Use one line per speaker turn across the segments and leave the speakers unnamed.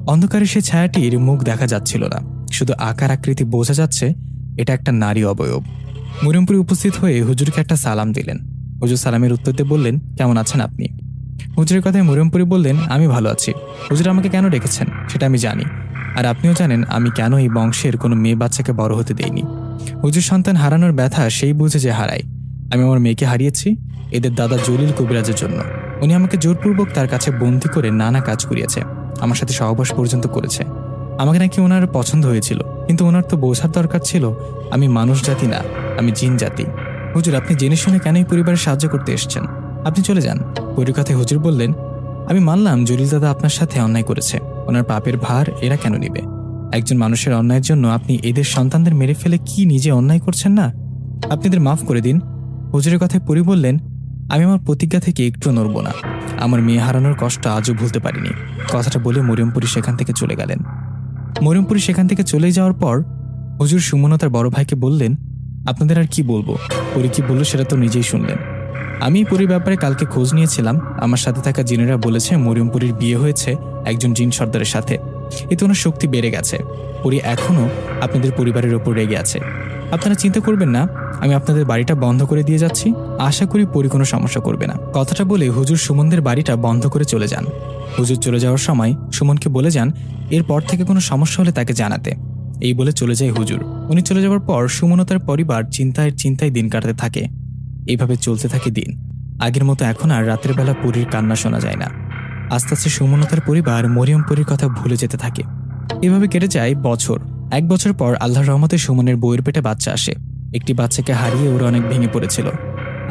অন্ধকারে সে ছায়াটির মুখ দেখা যাচ্ছিল না, শুধু আকার আকৃতি বোঝা যাচ্ছে এটা একটা নারী অবয়ব। মরিয়মপুরী উপস্থিত হয়ে হুজুরকে একটা সালাম দিলেন। হুজুর সালামের উত্তর দিয়ে বললেন, কেমন আছেন আপনি? হুজুরের কথায় মরিয়মপুরী বললেন, আমি ভালো আছি। হুজুর আমাকে কেন ডেকেছেন সেটা আমি জানি, আর আপনিও জানেন আমি কেন এই বংশের কোনো মেয়ে বাচ্চাকে বড় হতে দেইনি। হুজুর সন্তান হারানোর ব্যথা সেই বুঝে যে হারায়। আমি আমার মেয়েকে হারিয়েছি এদের দাদা জলিল কবিরাজের জন্য। উনি আমাকে জোরপূর্বক তার কাছে বন্দি করে নানা কাজ করিয়েছে, আমার সাথে সহবাস পর্যন্ত করেছে। আমাকে নাকি ওনার পছন্দ হয়েছিল, কিন্তু ওনার তো বোঝার দরকার ছিল আমি মানুষ জাতি না, আমি জিন জাতি। হুজুর আপনি জেনে শুনে কেন এই পরিবারের সাহায্য করতে এসেছেন? আপনি চলে যান। পরির কথায় হুজুর বললেন, আমি মানলাম জলিল দাদা আপনার সাথে অন্যায় করেছে, ওনার পাপের ভার এরা কেন নেবে? একজন মানুষের অন্যায়ের জন্য আপনি এদের সন্তানদের মেরে ফেলে কি নিজে অন্যায় করছেন না? আপনি এদের মাফ করে দিন। হুজুরের কথায় পরি বললেন, আমি আমার প্রতিজ্ঞা থেকে একটু নড়ব না। আমার মেয়ে হারানোর কষ্ট আজও ভুলতে পারিনি। কথাটা বলে মরিয়মপুরী সেখান থেকে চলে গেলেন। মরিয়মপুরী সেখান থেকে চলে যাওয়ার পর হুজুর সুমন ও তার বড় ভাইকে বললেন, আপনাদের আর কি বলবো? পরি কি বলল সেটা তো নিজেই শুনলেন। আমি পরির ব্যাপারে কালকে খোঁজ নিয়েছিলাম। আমার সাথে থাকা জিনেরা বলেছে মরিয়মপুরীর বিয়ে হয়েছে একজন জিন সর্দারের সাথে। এতে ওনার শক্তি বেড়ে গেছে। পরি এখনও আপনাদের পরিবারের ওপর রেগে আছে। আপনারা চিন্তা করবেন না, আমি আপনাদের বাড়িটা বন্ধ করে দিয়ে যাচ্ছি। আশা করি পরি কোনো সমস্যা করবে না। কথাটা বলে হুজুর সুমনদের বাড়িটা বন্ধ করে চলে যান। হুজুর চলে যাওয়ার সময় সুমনকে বলে যান এরপর থেকে কোনো সমস্যা হলে তাকে জানাতে। এই বলে চলে যায় হুজুর। উনি চলে যাওয়ার পর সুমন ও তার পরিবার চিন্তায় দিন কাটাতে থাকে। এইভাবে চলতে থাকে দিন। আগের মতো এখন আর রাতের বেলা পরীর কান্না শোনা যায় না। আস্তে আস্তে সুমন ও তার পরিবার মরিয়মপুরীর কথা ভুলে যেতে থাকে। এভাবে কেটে যায় বছর। 1 বছর পর আল্লাহর রহমতে সুমনের বউয়ের পেটে বাচ্চা আসে। একটি বাচ্চাকে হারিয়ে ওরা অনেক ভেঙে পড়েছিল।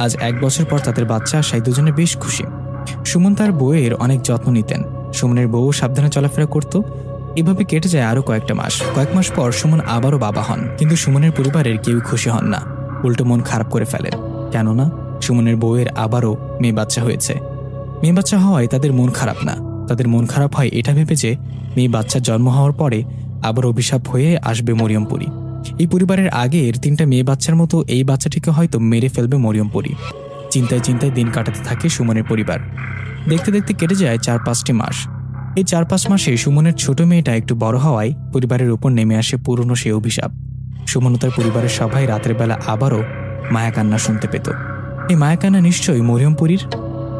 আজ 1 বছর পর তাদের বাচ্চা আসায় দুজনে বেশ খুশি। সুমন তার বউয়ের অনেক যত্ন নিতেন। সুমনের বউ সাবধানে চলাফেরা করত। এভাবে কেটে যায় আরো কয়েক মাস পর সুমন আবারও বাবা হন, কিন্তু সুমনের পরিবারের কেউ খুশি হন না, উল্টো মন খারাপ করে ফেলেন। কেননা সুমনের বউয়ের আবারও মেয়ে বাচ্চা হয়েছে। মেয়ে বাচ্চা হওয়ায় তাদের মন খারাপ না, তাদের মন খারাপ হয় এটা ভেবে যে মেয়ে বাচ্চার জন্ম হওয়ার পরে আবার অভিশাপ হয়ে আসবে মরিয়মপুরী। এই পরিবারের আগের 3টা মেয়ে বাচ্চার মতো এই বাচ্চাটিকে হয়তো মেরে ফেলবে মরিয়মপুরী। চিন্তায় দিন কাটাতে থাকে সুমনের পরিবার। দেখতে দেখতে কেটে যায় 4-5টি মাস। এই 4-5 মাসে সুমনের ছোট মেয়েটা একটু বড় হওয়ায় পরিবারের উপর নেমে আসে পুরনো সেই অভিশাপ। সুমন ও তার পরিবারের সবাই রাতের বেলা আবারও মায়াকান্না শুনতে পেত। এই মায়াকান্না নিশ্চয়ই মরিয়মপুরীর।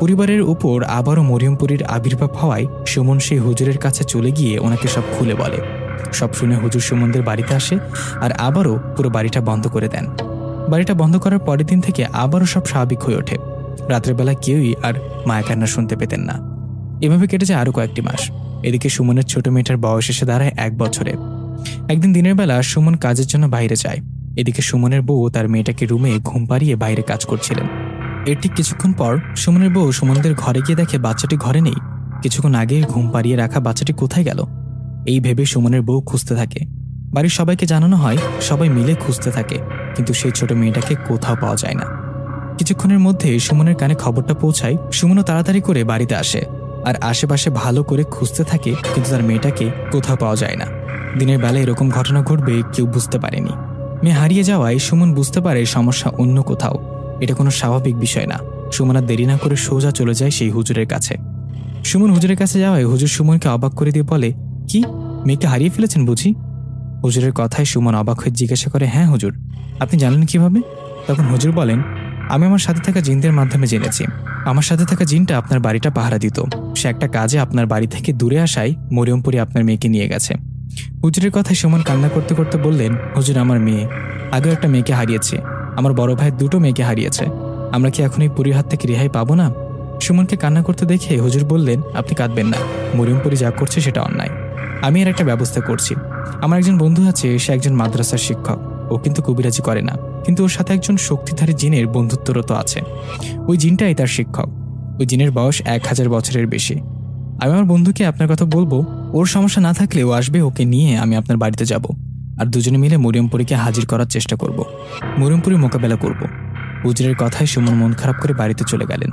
পরিবারের উপর আবারও মরিয়মপুরীর আবির্ভাব হওয়ায় সুমন সেই হুজুরের কাছে চলে গিয়ে ওনাকে সব খুলে বলে। সব শুনে হুজুর সুমনদের বাড়িতে আসে আর আবারও পুরো বাড়িটা বন্ধ করে দেন। বাড়িটা বন্ধ করার পরের দিন থেকে আবারও সব স্বাভাবিক হয়ে ওঠে। রাতের বেলা কেউই আর মায়াকান্না শুনতে পেতেন না। এভাবে কেটে যায় আরো কয়েকটি মাস। এদিকে সুমনের ছোট মেয়েটার বয়স এসে দাঁড়ায় 1 বছরে। একদিন দিনের বেলা সুমন কাজের জন্য বাইরে যায়। এদিকে সুমনের বউ তার মেয়েটাকে রুমে ঘুম পাড়িয়ে বাইরে কাজ করছিলেন। এর ঠিক কিছুক্ষণ পর সুমনের বউ সুমনদের ঘরে গিয়ে দেখে বাচ্চাটি ঘরে নেই। কিছুক্ষণ আগে ঘুম পাড়িয়ে রাখা বাচ্চাটি কোথায় গেল? এই ভেবে সুমনের বউ খুঁজতে থাকে। বাড়ির সবাইকে জানানো হয়, সবাই মিলে খুঁজতে থাকে, কিন্তু সেই ছোট মেয়েটাকে কোথাও পাওয়া যায় না। কিছুক্ষণের মধ্যে সুমনের কানে খবরটা পৌঁছায়। সুমনও তাড়াতাড়ি করে বাড়িতে আসে আর আশেপাশে ভালো করে খুঁজতে থাকে, কিন্তু তার মেয়েটাকে কোথাও পাওয়া যায় না। দিনের বেলা এরকম ঘটনা ঘটবে কেউ বুঝতে পারেনি। মেয়ে হারিয়ে যাওয়ায় সুমন বুঝতে পারে সমস্যা অন্য কোথাও। এটা কোনো স্বাভাবিক বিষয় না। সুমন আর দেরি না করে সোজা চলে যায় সেই হুজুরের কাছে। সুমন হুজুরের কাছে যাওয়ায় হুজুর সুমনকে অবাক করে দিয়ে বলে, কি মেয়েকে হারিয়ে ফেলেছেন বুঝি? হুজুরের কথায় সুমন অবাক হয়ে জিজ্ঞাসা করে, হ্যাঁ হুজুর, আপনি জানলেন কিভাবে? তখন হুজুর বলেন, আমি আমার সাথে থাকা জিনদের মাধ্যমে জেনেছি। আমার সাথে থাকা জিনটা আপনার বাড়িটা পাহারা দিত। সে একটা কাজে আপনার বাড়ি থেকে দূরে আসায় মরিয়মপুরী আপনার মেয়েকে নিয়ে গেছে। হুজুরের কথায় সুমন কান্না করতে করতে বললেন, হুজুর আমার মেয়ে আগেও একটা মেয়েকে হারিয়েছে, আমার বড় ভাইয়ের 2টো মেয়েকে হারিয়েছে। আমরা কি এখন এই পুরীর হাত থেকে রেহাই পাবো না? সুমনকে কান্না করতে দেখে হুজুর বললেন, আপনি কাঁদবেন না, মরিয়মপুরী যা করছে সেটা অন্যায়। আমি এর একটা ব্যবস্থা করছি। আমার একজন বন্ধু আছে, সে একজন মাদ্রাসার শিক্ষক। ও কিন্তু কবিরাজি করে না, কিন্তু ওর সাথে একজন শক্তিধারী জিনের বন্ধুত্বরত আছে। ওই জিনটাই তার শিক্ষক। ওই জিনের বয়স 1000 বছরের বেশি। আমি আমার বন্ধুকে আপনার কথা বলবো, ওর সমস্যা না থাকলে ও আসবে, ওকে নিয়ে আমি আপনার বাড়িতে যাব আর দুজনে মিলে মরিয়মপুরীকে হাজির করার চেষ্টা করব, মরিয়মপুরীর মোকাবেলা করব। হুজুরের কথায় সুমন মন খারাপ করে বাড়িতে চলে গেলেন।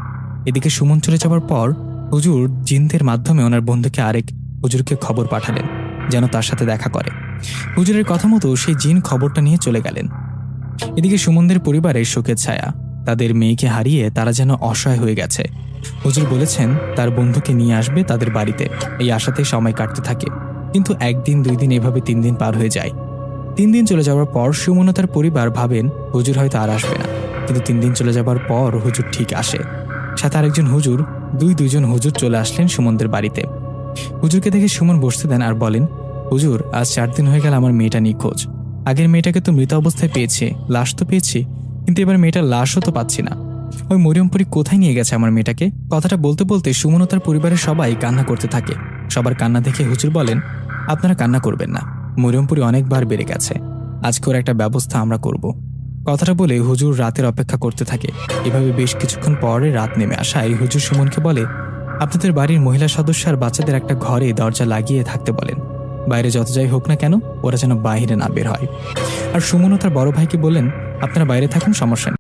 এদিকে সুমন চলে যাওয়ার পর হুজুর জিনদের মাধ্যমে ওনার বন্ধুকে আরেক হুজুরকে খবর পাঠালেন যেন তার সাথে দেখা করে। হুজুরের কথা মতো সেই জিন খবরটা নিয়ে চলে গেলেন। এদিকে সুমনদের পরিবারের শোকের ছায়া। তাদের মেয়েকে হারিয়ে তারা যেন অসহায় হয়ে গেছে। হুজুর বলেছেন তার বন্ধুকে নিয়ে আসবে তাদের বাড়িতে। এই আশাতেই সময় কাটতে থাকে। কিন্তু একদিন 2 দিন এভাবে 3 দিন পার হয়ে যায়। 3 দিন চলে যাওয়ার পর সুমন ও তার পরিবার ভাবেন হুজুর হয়তো আর আসবে না, কিন্তু 3 দিন চলে যাবার পর হুজুর ঠিক আসে। সাথে আরেকজন হুজুর, দুজন হুজুর চলে আসলেন সুমনদের বাড়িতে। হুজুরকে দেখে সুমন বসতে দেন আর বলেন, হুজুর আজ 4 দিন হয়ে গেল আমার মেয়েটা নিখোঁজ। আগের মেয়েটাকে তো মৃত অবস্থায় পেয়েছি, লাশ তো পেয়েছি, কিন্তু এবার মেয়েটার লাশও তো পাচ্ছি না। ওই মরিয়মপুরী কোথায় নিয়ে গেছে আমার মেয়েটাকে? কথাটা বলতে বলতে সুমন ও তার পরিবারের সবাই কান্না করতে থাকে। সবার কান্না দেখে হুজুর বলেন, আপনারা কান্না করবেন না, মরিয়মপুরী অনেকবার বেড়ে গেছে, আজকে ওর একটা ব্যবস্থা আমরা করব। কথাটা বলে হুজুর রাতের অপেক্ষা করতে থাকে। এভাবে বেশ কিছুক্ষণ পরে রাত নেমে আসায় হুজুর সুমনকে বলে, আপনাদের বাড়ির মহিলা সদস্য আর বাচ্চাদের একটা ঘরে দরজা লাগিয়ে থাকতে বলেন। বাইরে যত যাই হোক না কেন ওরা যেন বাইরে না বের হয়। আর সুমন ও তার বড় ভাইকে বললেন, আপনারা বাইরে থাকুন, সমস্যা নেই।